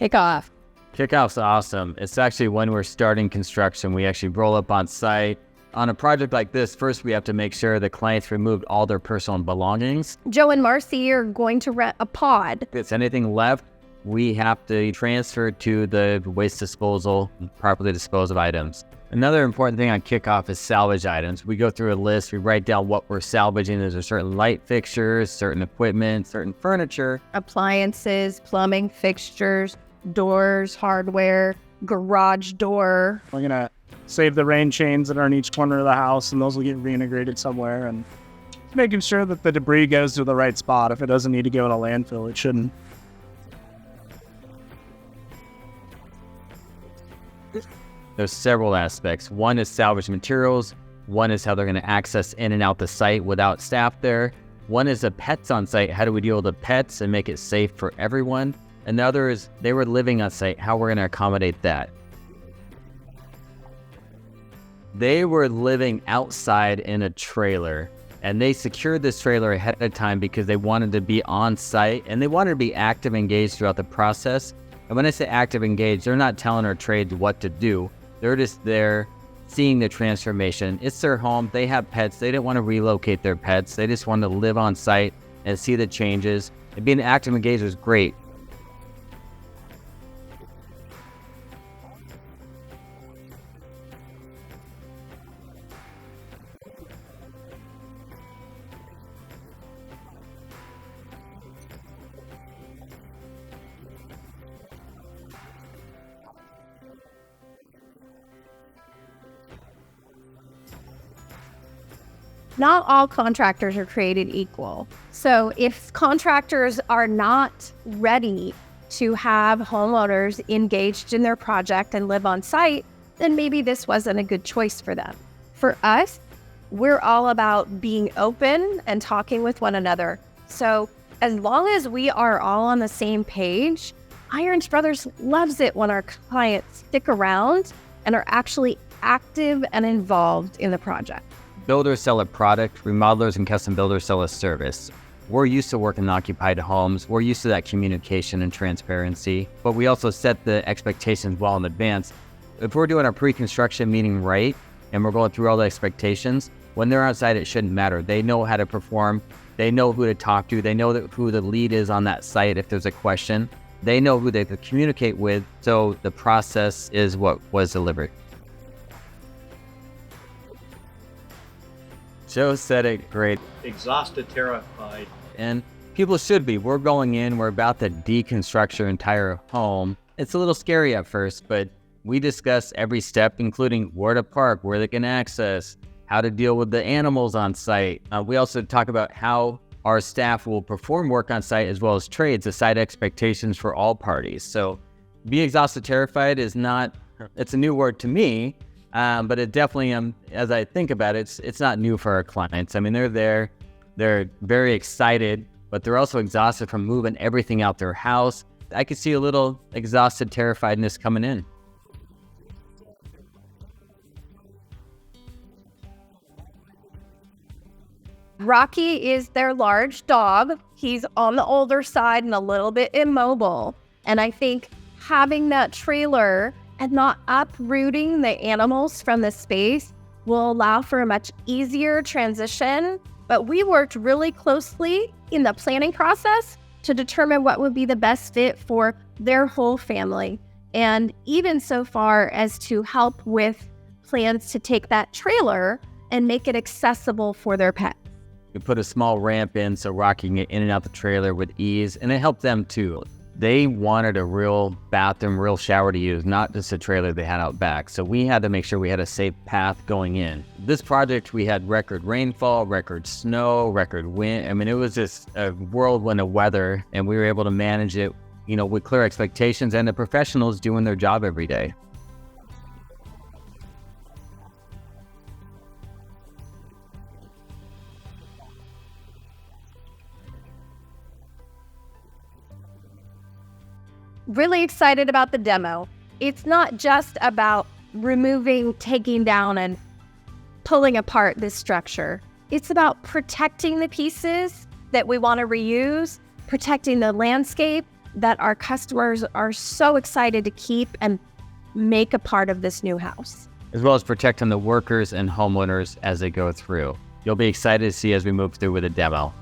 Kickoff. Kickoff's awesome. It's actually when we're starting construction. We actually roll up on site. On a project like this, first we have to make sure the clients removed all their personal belongings. Joe and Marcy are going to rent a pod. If there's anything left, we have to transfer to the waste disposal, properly dispose of items. Another important thing on kickoff is salvage items. We go through a list, we write down what we're salvaging. There's a certain light fixtures, certain equipment, certain furniture. Appliances, plumbing fixtures, doors, hardware, garage door. We're gonna save the rain chains that are in each corner of the house, and those will get reintegrated somewhere, and making sure that the debris goes to the right spot. If it doesn't need to go in a landfill, it shouldn't. There's several aspects. One is salvage materials. One is how they're going to access in and out the site without staff there. One is the pets on site. How do we deal with the pets and make it safe for everyone? And the other is they were living on site. How we're going to accommodate that. They were living outside in a trailer, and they secured this trailer ahead of time because they wanted to be on site and they wanted to be active, engaged throughout the process. And when I say active, engaged, they're not telling our trades what to do. They're just there seeing the transformation. It's their home. They have pets. They didn't want to relocate their pets. They just wanted to live on site and see the changes. And being active, engaged was great. Not all contractors are created equal. So if contractors are not ready to have homeowners engaged in their project and live on site, then maybe this wasn't a good choice for them. For us, we're all about being open and talking with one another. So as long as we are all on the same page, Irons Brothers loves it when our clients stick around and are actually active and involved in the project. Builders sell a product, remodelers and custom builders sell a service. We're used to working in occupied homes. We're used to that communication and transparency, but we also set the expectations well in advance. If we're doing our pre-construction meeting right, and we're going through all the expectations, when they're outside, it shouldn't matter. They know how to perform. They know who to talk to. They know who the lead is on that site if there's a question. They know who they could communicate with, so the process is what was delivered. Joe said it great. Exhausted, terrified. And people should be. We're going in, we're about to deconstruct your entire home. It's a little scary at first, but we discuss every step, including where to park, where they can access, how to deal with the animals on site. We also talk about how our staff will perform work on site as well as trades, the site expectations for all parties. So be exhausted, terrified is not, it's a new word to me. But it definitely, as I think about it, it's not new for our clients. I mean, they're there, they're very excited, but they're also exhausted from moving everything out their house. I could see a little exhausted, terrifiedness coming in. Rocky is their large dog. He's on the older side and a little bit immobile. And I think having that trailer and not uprooting the animals from the space will allow for a much easier transition. But we worked really closely in the planning process to determine what would be the best fit for their whole family. And even so far as to help with plans to take that trailer and make it accessible for their pet. We put a small ramp in so Rocky can get in and out the trailer with ease, and it helped them too. They wanted a real bathroom, real shower to use, not just a trailer they had out back. So we had to make sure we had a safe path going in. This project, we had record rainfall, record snow, record wind. I mean, it was just a whirlwind of weather, and we were able to manage it, with clear expectations and the professionals doing their job every day. Really excited about the demo. It's not just about removing, taking down, and pulling apart this structure. It's about protecting the pieces that we want to reuse, protecting the landscape, that our customers are so excited to keep and make a part of this new house. As well as protecting the workers and homeowners as they go through. You'll be excited to see as we move through with a demo.